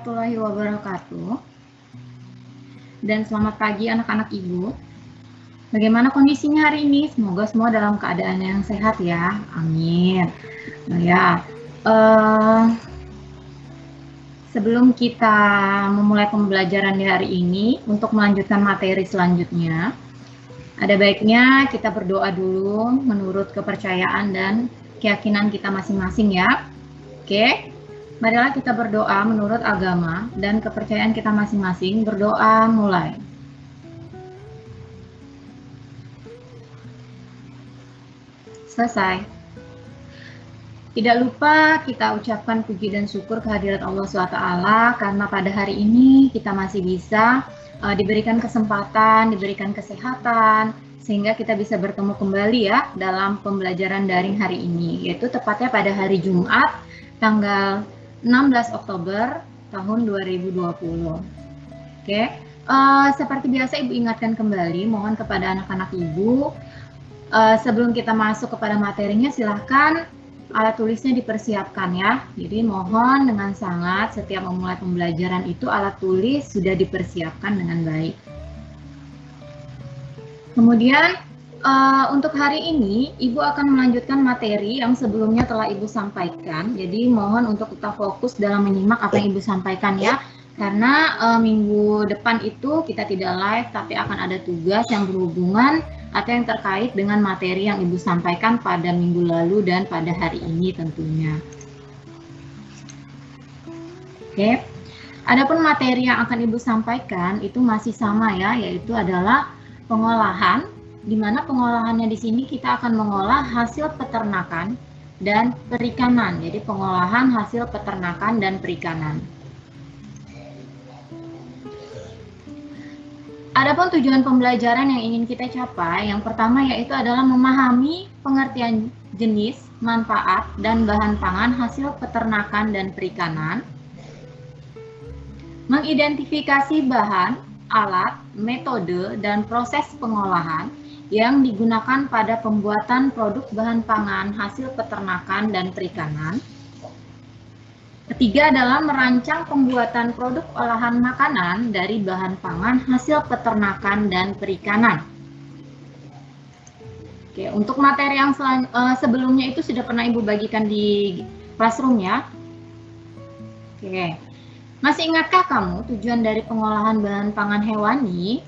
warahmatullahi wabarakatuh. Dan selamat pagi anak-anak Ibu. Bagaimana kondisinya hari ini? Semoga semua dalam keadaan yang sehat ya. Amin. Nah ya, sebelum kita memulai pembelajaran di hari ini, untuk melanjutkan materi selanjutnya, ada baiknya kita berdoa dulu menurut kepercayaan dan keyakinan kita masing-masing ya. Oke, marilah kita berdoa menurut agama dan kepercayaan kita masing-masing. Berdoa mulai. Selesai. Tidak lupa kita ucapkan puji dan syukur kehadirat Allah SWT karena pada hari ini kita masih bisa diberikan kesempatan, diberikan kesehatan, sehingga kita bisa bertemu kembali ya dalam pembelajaran daring hari ini, yaitu tepatnya pada hari Jumat tanggal 16 Oktober tahun 2020. Oke, seperti biasa Ibu ingatkan kembali, mohon kepada anak-anak Ibu, sebelum kita masuk kepada materinya silahkan alat tulisnya dipersiapkan ya. Jadi mohon dengan sangat setiap memulai pembelajaran itu alat tulis sudah dipersiapkan dengan baik. Kemudian untuk hari ini Ibu akan melanjutkan materi yang sebelumnya telah Ibu sampaikan. Jadi mohon untuk tetap fokus dalam menyimak apa yang Ibu sampaikan ya. Karena minggu depan itu kita tidak live tapi akan ada tugas yang berhubungan atau yang terkait dengan materi yang Ibu sampaikan pada minggu lalu dan pada hari ini tentunya. Oke. Adapun materi yang akan Ibu sampaikan itu masih sama ya, yaitu adalah pengolahan, di mana pengolahannya di sini kita akan mengolah hasil peternakan dan perikanan. Jadi pengolahan hasil peternakan dan perikanan. Adapun tujuan pembelajaran yang ingin kita capai, yang pertama yaitu adalah memahami pengertian jenis, manfaat, dan bahan pangan hasil peternakan dan perikanan, mengidentifikasi bahan, alat, metode, dan proses pengolahan yang digunakan pada pembuatan produk bahan pangan hasil peternakan dan perikanan. Ketiga adalah merancang pembuatan produk olahan makanan dari bahan pangan hasil peternakan dan perikanan. Oke, untuk materi yang sebelumnya itu sudah pernah Ibu bagikan di classroom ya. Oke, masih ingatkah kamu tujuan dari pengolahan bahan pangan hewani?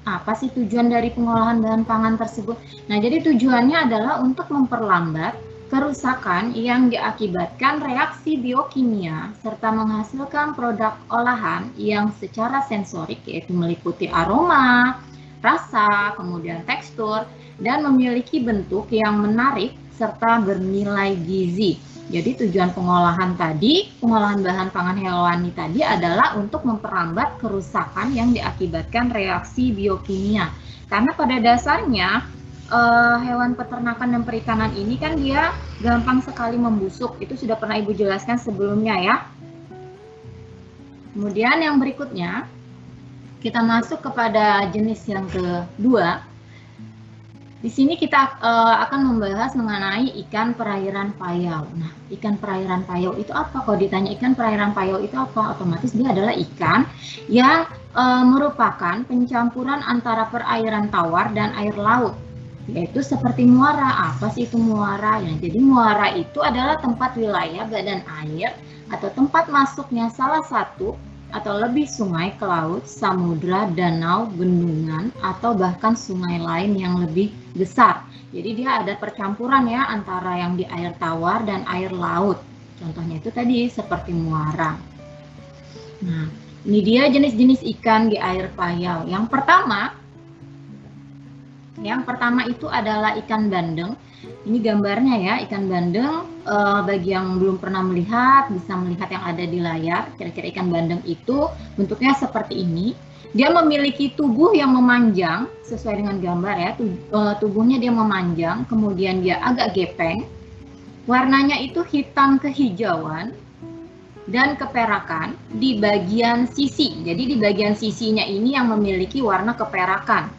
Apa sih tujuan dari pengolahan bahan pangan tersebut? Nah, jadi tujuannya adalah untuk memperlambat kerusakan yang diakibatkan reaksi biokimia serta menghasilkan produk olahan yang secara sensorik yaitu meliputi aroma, rasa, kemudian tekstur, dan memiliki bentuk yang menarik serta bernilai gizi. Jadi tujuan pengolahan tadi, pengolahan bahan pangan hewani tadi adalah untuk memperlambat kerusakan yang diakibatkan reaksi biokimia. Karena pada dasarnya hewan peternakan dan perikanan ini kan dia gampang sekali membusuk. Itu sudah pernah Ibu jelaskan sebelumnya ya. Kemudian yang berikutnya, kita masuk kepada jenis yang kedua. Di sini kita akan membahas mengenai ikan perairan payau. Nah, ikan perairan payau itu apa? Kalau ditanya ikan perairan payau itu apa? Otomatis dia adalah ikan yang merupakan pencampuran antara perairan tawar dan air laut. Yaitu seperti muara. Apa sih itu muara? Ya, jadi muara itu adalah tempat wilayah badan air atau tempat masuknya salah satu atau lebih sungai ke laut, samudra, danau, bendungan, atau bahkan sungai lain yang lebih besar. Jadi dia ada percampuran ya antara yang di air tawar dan air laut. Contohnya itu tadi seperti muara. Nah, ini dia jenis-jenis ikan di air payau. Yang pertama itu adalah ikan bandeng. Ini gambarnya ya, ikan bandeng. Bagi yang belum pernah melihat, bisa melihat yang ada di layar. Kira-kira ikan bandeng itu bentuknya seperti ini. Dia memiliki tubuh yang memanjang, sesuai dengan gambar ya. Tubuhnya dia memanjang, kemudian dia agak gepeng. Warnanya itu hitam kehijauan dan keperakan di bagian sisi. Jadi di bagian sisinya ini yang memiliki warna keperakan.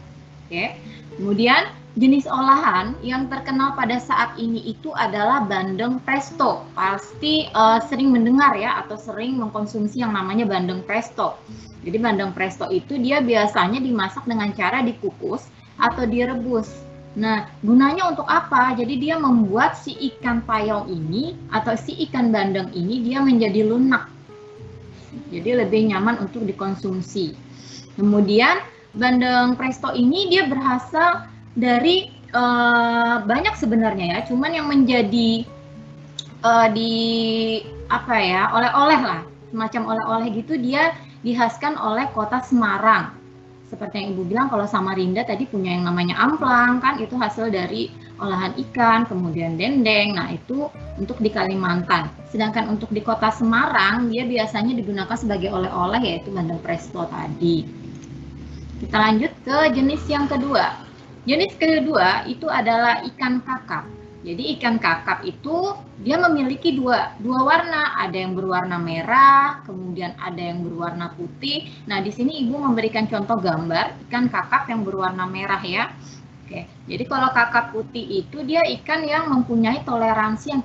Oke. Kemudian jenis olahan yang terkenal pada saat ini itu adalah bandeng presto. Pasti sering mendengar ya atau sering mengkonsumsi yang namanya bandeng presto. Jadi bandeng presto itu dia biasanya dimasak dengan cara dikukus atau direbus. Nah, gunanya untuk apa? Jadi dia membuat si ikan payong ini atau si ikan bandeng ini dia menjadi lunak. Jadi lebih nyaman untuk dikonsumsi. Kemudian bandeng presto ini dia berasal dari banyak sebenarnya ya, cuman yang menjadi di apa ya, oleh-oleh lah, semacam oleh-oleh gitu dia dikhaskan oleh kota Semarang. Seperti yang Ibu bilang kalau Samarinda tadi punya yang namanya amplang kan, itu hasil dari olahan ikan, kemudian dendeng. Nah, itu untuk di Kalimantan. Sedangkan untuk di kota Semarang dia biasanya digunakan sebagai oleh-oleh yaitu bandeng presto tadi. Kita lanjut ke jenis yang kedua. Jenis kedua itu adalah ikan kakap. Jadi ikan kakap itu dia memiliki dua warna, ada yang berwarna merah, kemudian ada yang berwarna putih. Nah, di sini Ibu memberikan contoh gambar ikan kakap yang berwarna merah ya. Oke, jadi kalau kakap putih itu dia ikan yang mempunyai toleransi yang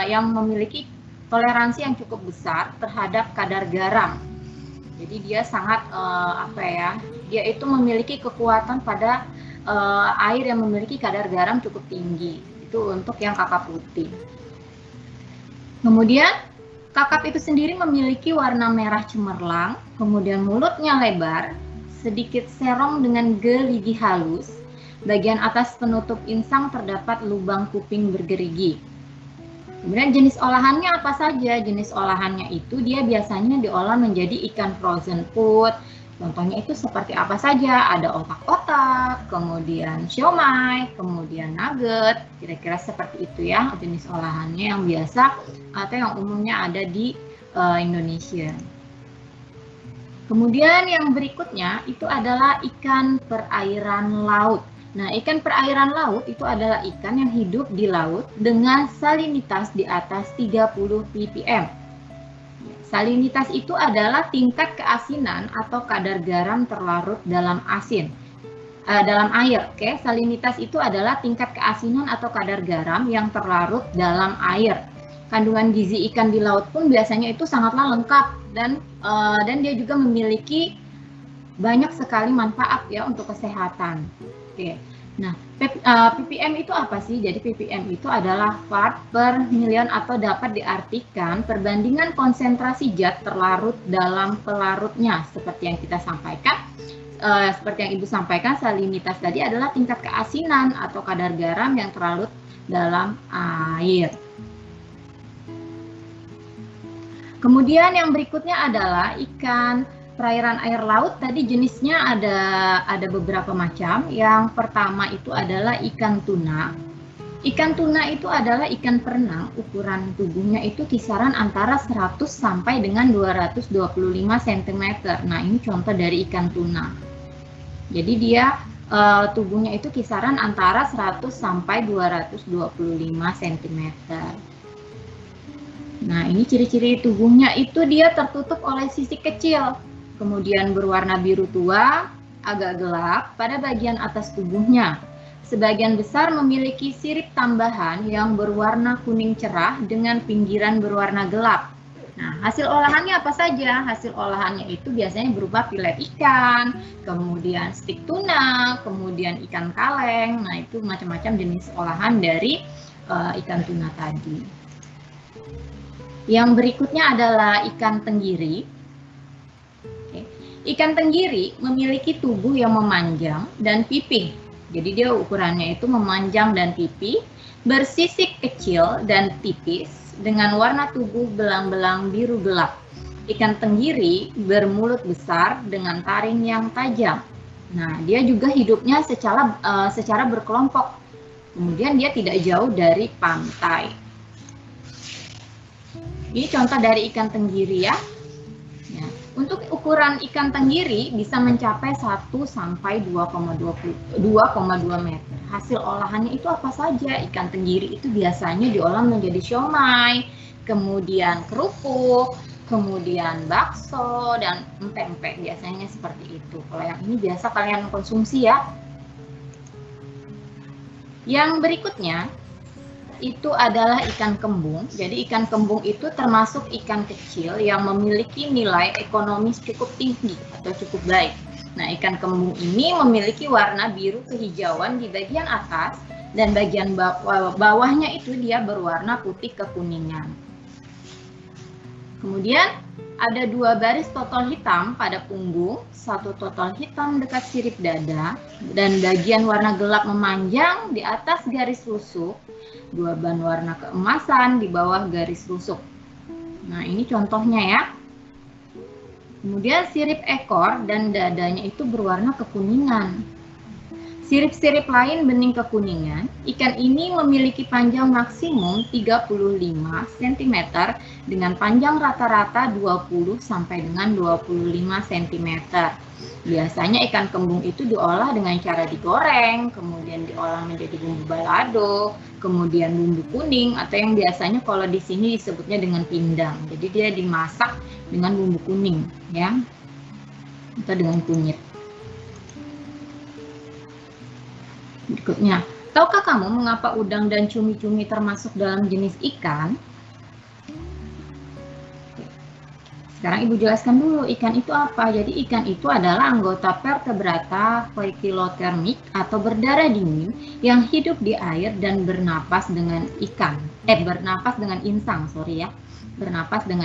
yang memiliki toleransi yang cukup besar terhadap kadar garam. Jadi dia sangat dia itu memiliki kekuatan pada air yang memiliki kadar garam cukup tinggi. Itu untuk yang kakap putih. Kemudian kakap itu sendiri memiliki warna merah cemerlang, kemudian mulutnya lebar, sedikit serong dengan gerigi halus. Bagian atas penutup insang terdapat lubang kuping bergerigi. Kemudian jenis olahannya apa saja? Jenis olahannya itu dia biasanya diolah menjadi ikan frozen food. Contohnya itu seperti apa saja? Ada otak-otak, kemudian siomay, kemudian nugget, kira-kira seperti itu ya jenis olahannya yang biasa atau yang umumnya ada di Indonesia. Kemudian yang berikutnya itu adalah ikan perairan laut. Nah, ikan perairan laut itu adalah ikan yang hidup di laut dengan salinitas di atas 30 ppm. Salinitas itu adalah tingkat keasinan atau kadar garam terlarut dalam dalam air. Oke, salinitas itu adalah tingkat keasinan atau kadar garam yang terlarut dalam air. Kandungan gizi ikan di laut pun biasanya itu sangatlah lengkap dan dia juga memiliki banyak sekali manfaat ya untuk kesehatan. Oke. Nah, ppm itu apa sih? Jadi ppm itu adalah part per million atau dapat diartikan perbandingan konsentrasi zat terlarut dalam pelarutnya. Seperti yang kita sampaikan, seperti yang Ibu sampaikan, salinitas tadi adalah tingkat keasinan atau kadar garam yang terlarut dalam air. Kemudian yang berikutnya adalah ikan perairan air laut. Tadi jenisnya ada beberapa macam. Yang pertama itu adalah ikan tuna. Ikan tuna itu adalah ikan perenang, ukuran tubuhnya itu kisaran antara 100 sampai dengan 225 cm. Nah, ini contoh dari ikan tuna. Jadi dia tubuhnya itu kisaran antara 100 sampai 225 cm. Nah, ini ciri-ciri tubuhnya itu dia tertutup oleh sisik kecil. Kemudian berwarna biru tua, agak gelap pada bagian atas tubuhnya. Sebagian besar memiliki sirip tambahan yang berwarna kuning cerah dengan pinggiran berwarna gelap. Nah, hasil olahannya apa saja? Hasil olahannya itu biasanya berupa filet ikan, kemudian stik tuna, kemudian ikan kaleng. Nah, itu macam-macam jenis olahan dari ikan tuna tadi. Yang berikutnya adalah ikan tenggiri. Ikan tenggiri memiliki tubuh yang memanjang dan pipih. Jadi dia ukurannya itu memanjang dan pipih, bersisik kecil dan tipis, dengan warna tubuh belang-belang biru gelap. Ikan tenggiri bermulut besar dengan taring yang tajam. Nah, dia juga hidupnya secara berkelompok. Kemudian dia tidak jauh dari pantai. Ini contoh dari ikan tenggiri ya. Untuk ukuran ikan tenggiri bisa mencapai 1 sampai 2,2 meter. Hasil olahannya itu apa saja? Ikan tenggiri itu biasanya diolah menjadi siomay, kemudian kerupuk, kemudian bakso, dan empek-empek biasanya seperti itu. Kalau yang ini biasa kalian konsumsi ya. Yang berikutnya itu adalah ikan kembung. Jadi ikan kembung itu termasuk ikan kecil yang memiliki nilai ekonomis cukup tinggi atau cukup baik. Nah, ikan kembung ini memiliki warna biru kehijauan di bagian atas dan bagian bawahnya itu dia berwarna putih kekuningan. Kemudian ada 2 baris totol hitam pada punggung, 1 totol hitam dekat sirip dada, dan bagian warna gelap memanjang di atas garis rusuk, 2 ban warna keemasan di bawah garis rusuk. Nah, ini contohnya ya. Kemudian sirip ekor dan dadanya itu berwarna kekuningan. Sirip-sirip lain bening kekuningan. Ikan ini memiliki panjang maksimum 35 cm dengan panjang rata-rata 20 sampai dengan 25 cm. Biasanya ikan kembung itu diolah dengan cara digoreng, kemudian diolah menjadi bumbu balado, kemudian bumbu kuning, atau yang biasanya kalau di sini disebutnya dengan pindang. Jadi dia dimasak dengan bumbu kuning, ya, atau dengan kunyit. Berikutnya, tahukah kamu mengapa udang dan cumi-cumi termasuk dalam jenis ikan? Sekarang Ibu jelaskan dulu ikan itu apa. Jadi ikan itu adalah anggota vertebrata poikilotermik atau berdarah dingin yang hidup di air dan bernapas dengan insang, bernapas dengan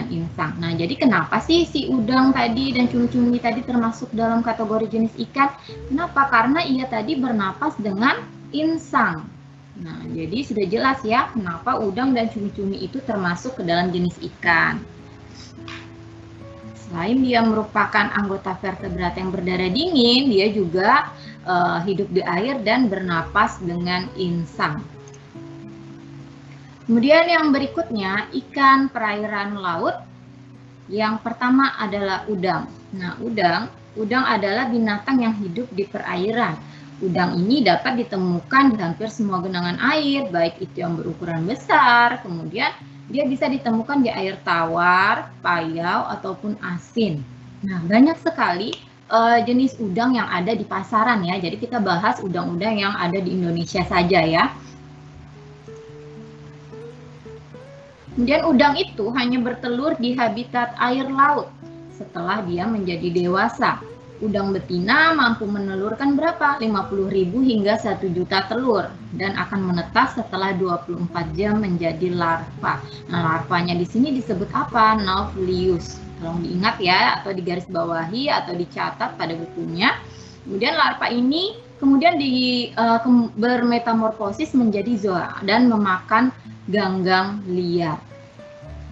insang. Nah, jadi kenapa sih si udang tadi dan cumi-cumi tadi termasuk dalam kategori jenis ikan? Kenapa? Karena ia tadi bernapas dengan insang. Nah, jadi sudah jelas ya kenapa udang dan cumi-cumi itu termasuk ke dalam jenis ikan. Selain dia merupakan anggota vertebrata yang berdarah dingin, dia juga hidup di air dan bernapas dengan insang. Kemudian yang berikutnya, ikan perairan laut. Yang pertama adalah udang. Nah, udang adalah binatang yang hidup di perairan. Udang ini dapat ditemukan di hampir semua genangan air, baik itu yang berukuran besar, kemudian dia bisa ditemukan di air tawar, payau, ataupun asin. Nah, banyak sekali jenis udang yang ada di pasaran ya. Jadi kita bahas udang-udang yang ada di Indonesia saja ya. Kemudian udang itu hanya bertelur di habitat air laut setelah dia menjadi dewasa. Udang betina mampu menelurkan berapa? 50.000 hingga 1 juta telur dan akan menetas setelah 24 jam menjadi larva. Nah, larvanya di sini disebut apa? Nauplius. Tolong diingat ya, atau digarisbawahi atau dicatat pada bukunya. Kemudian larva ini kemudian bermetamorfosis menjadi zoa dan memakan ganggang liar.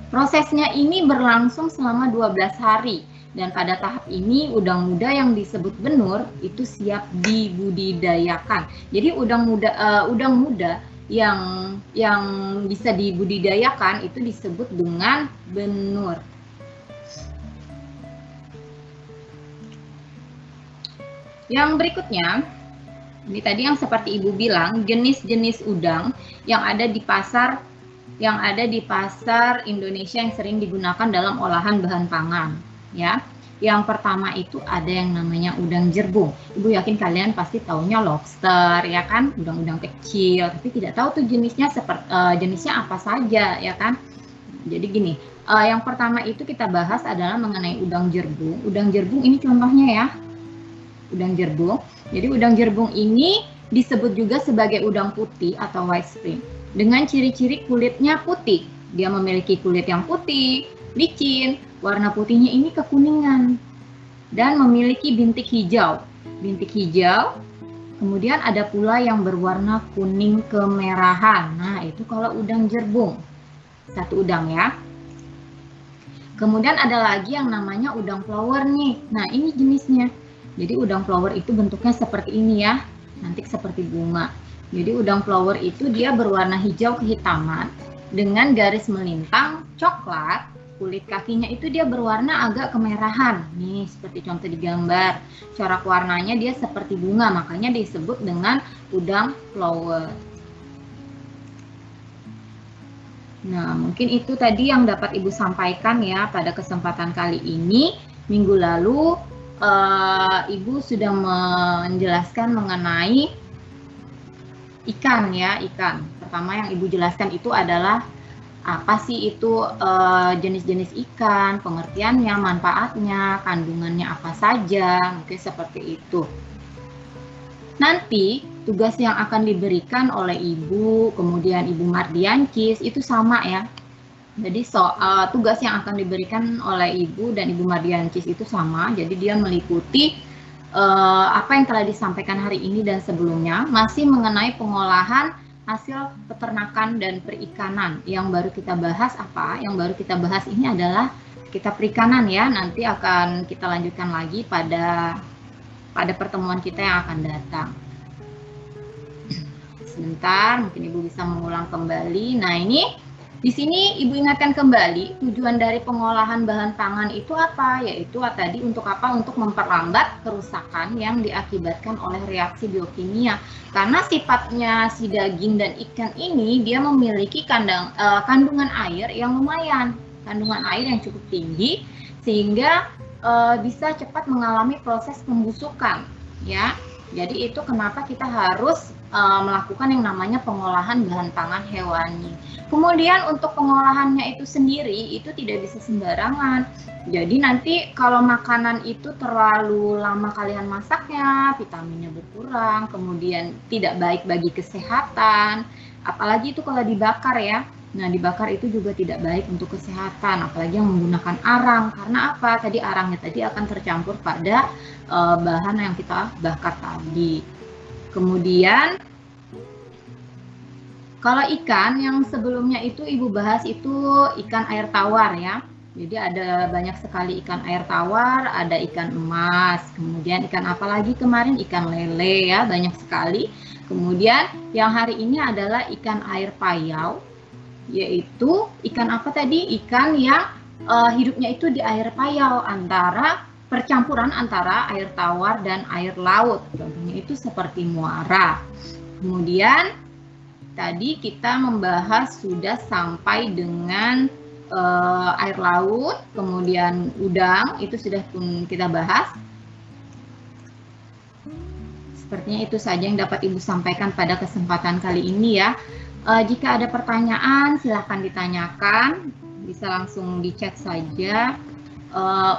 Prosesnya ini berlangsung selama 12 hari. Dan pada tahap ini udang muda yang disebut benur itu siap dibudidayakan. Jadi udang muda yang bisa dibudidayakan itu disebut dengan benur. Yang berikutnya, ini tadi yang seperti Ibu bilang, jenis-jenis udang yang ada di pasar Indonesia yang sering digunakan dalam olahan bahan pangan. Ya, yang pertama itu ada yang namanya udang jerbung. Ibu yakin kalian pasti taunya lobster, ya kan? Udang-udang kecil, tapi tidak tahu tuh jenisnya apa saja, ya kan? Jadi gini, yang pertama itu kita bahas adalah mengenai udang jerbung. Udang jerbung ini contohnya ya, udang jerbung. Jadi udang jerbung ini disebut juga sebagai udang putih atau white shrimp. Dengan ciri-ciri kulitnya putih, dia memiliki kulit yang putih, licin. Warna putihnya ini kekuningan dan memiliki bintik hijau. Bintik hijau, kemudian ada pula yang berwarna kuning kemerahan. Nah, itu kalau udang jerbung. Satu udang ya. Kemudian ada lagi yang namanya udang flower nih. Nah, ini jenisnya. Jadi udang flower itu bentuknya seperti ini ya. Nanti seperti bunga. Jadi udang flower itu dia berwarna hijau kehitaman dengan garis melintang coklat. Kulit kakinya itu dia berwarna agak kemerahan. Nih, seperti contoh di gambar. Corak warnanya dia seperti bunga, makanya disebut dengan udang flower. Nah, mungkin itu tadi yang dapat Ibu sampaikan ya pada kesempatan kali ini. Minggu lalu, Ibu sudah menjelaskan mengenai ikan ya, ikan. Pertama yang Ibu jelaskan itu adalah apa sih itu jenis-jenis ikan, pengertiannya, manfaatnya, kandungannya apa saja, mungkin seperti itu. Nanti tugas yang akan diberikan oleh Ibu, kemudian Ibu Mardiancis itu sama ya. Jadi tugas yang akan diberikan oleh Ibu dan Ibu Mardiancis itu sama, jadi dia meliputi apa yang telah disampaikan hari ini dan sebelumnya, masih mengenai pengolahan hasil peternakan dan perikanan. Yang baru kita bahas apa? Yang baru kita bahas ini adalah kita perikanan ya. Nanti akan kita lanjutkan lagi pada pertemuan kita yang akan datang. Sebentar, mungkin Ibu bisa mengulang kembali. Nah, ini di sini Ibu ingatkan kembali tujuan dari pengolahan bahan pangan itu apa? Yaitu tadi untuk apa? Untuk memperlambat kerusakan yang diakibatkan oleh reaksi biokimia. Karena sifatnya si daging dan ikan ini dia memiliki kandungan air yang lumayan, kandungan air yang cukup tinggi sehingga bisa cepat mengalami proses pembusukan ya. Jadi itu kenapa kita harus melakukan yang namanya pengolahan bahan pangan hewani. Kemudian untuk pengolahannya itu sendiri itu tidak bisa sembarangan. Jadi nanti kalau makanan itu terlalu lama kalian masaknya, vitaminnya berkurang, kemudian tidak baik bagi kesehatan. Apalagi itu kalau dibakar ya. Nah, dibakar itu juga tidak baik untuk kesehatan, apalagi yang menggunakan arang. Karena apa? Tadi arangnya tadi akan tercampur pada bahan yang kita bakar tadi. Kemudian kalau ikan yang sebelumnya itu Ibu bahas itu ikan air tawar ya. Jadi ada banyak sekali ikan air tawar, ada ikan emas, kemudian ikan apa lagi kemarin? Ikan lele ya, banyak sekali. Kemudian yang hari ini adalah ikan air payau, yaitu ikan apa tadi? Ikan yang hidupnya itu di air payau, percampuran antara air tawar dan air laut. Contohnya itu seperti muara. Kemudian tadi kita membahas sudah sampai dengan air laut, kemudian udang, itu sudah pun kita bahas. Sepertinya itu saja yang dapat Ibu sampaikan pada kesempatan kali ini ya. Jika ada pertanyaan silahkan ditanyakan, bisa langsung di chat saja.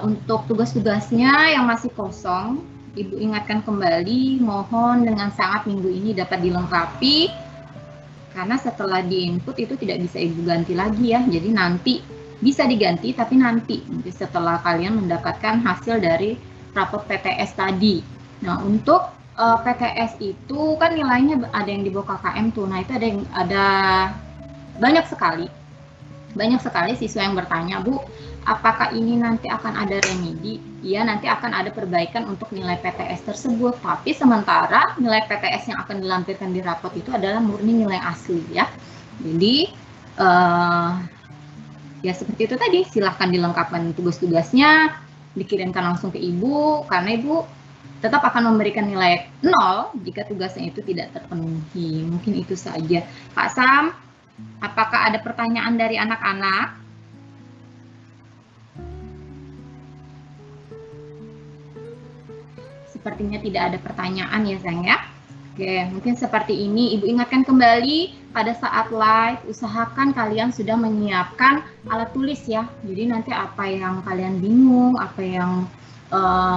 Untuk tugas-tugasnya yang masih kosong, Ibu ingatkan kembali, mohon dengan sangat minggu ini dapat dilengkapi. Karena setelah di-input itu tidak bisa Ibu ganti lagi ya, jadi nanti bisa diganti tapi nanti setelah kalian mendapatkan hasil dari rapot PTS tadi. Nah, untuk PTS itu kan nilainya ada yang di bawah KKM tuh, nah itu ada banyak sekali siswa yang bertanya, Bu, apakah ini nanti akan ada remedi? Iya, nanti akan ada perbaikan untuk nilai PTS tersebut. Tapi sementara nilai PTS yang akan dilampirkan di rapot itu adalah murni nilai asli ya. Jadi ya seperti itu tadi. Silahkan dilengkapkan tugas-tugasnya, dikirimkan langsung ke Ibu, karena Ibu tetap akan memberikan nilai 0 jika tugasnya itu tidak terpenuhi. Mungkin itu saja. Pak Sam, apakah ada pertanyaan dari anak-anak? Sepertinya tidak ada pertanyaan ya sayang ya. Oke, mungkin seperti ini. Ibu ingatkan kembali pada saat live, usahakan kalian sudah menyiapkan alat tulis ya. Jadi nanti apa yang kalian bingung, apa yang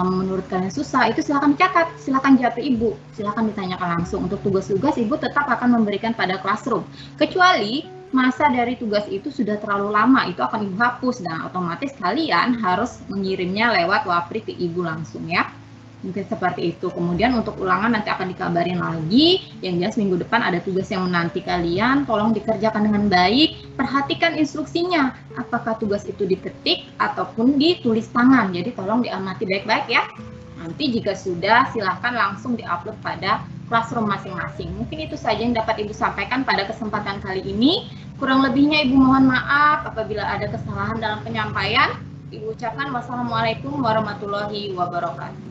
menurut kalian susah, itu silakan dicatat, silakan jawab ke Ibu, silakan ditanyakan langsung. Untuk tugas-tugas Ibu tetap akan memberikan pada classroom. Kecuali masa dari tugas itu sudah terlalu lama, itu akan Ibu hapus dan otomatis kalian harus mengirimnya lewat Wapri ke Ibu langsung ya. Mungkin seperti itu. Kemudian untuk ulangan nanti akan dikabarin lagi. Yang jelas minggu depan ada tugas yang menanti kalian. Tolong dikerjakan dengan baik. Perhatikan instruksinya. Apakah tugas itu diketik ataupun ditulis tangan. Jadi tolong diamati baik-baik ya. Nanti jika sudah silahkan langsung diupload pada classroom masing-masing. Mungkin itu saja yang dapat Ibu sampaikan pada kesempatan kali ini. Kurang lebihnya Ibu mohon maaf apabila ada kesalahan dalam penyampaian. Ibu ucapkan wassalamualaikum warahmatullahi wabarakatuh.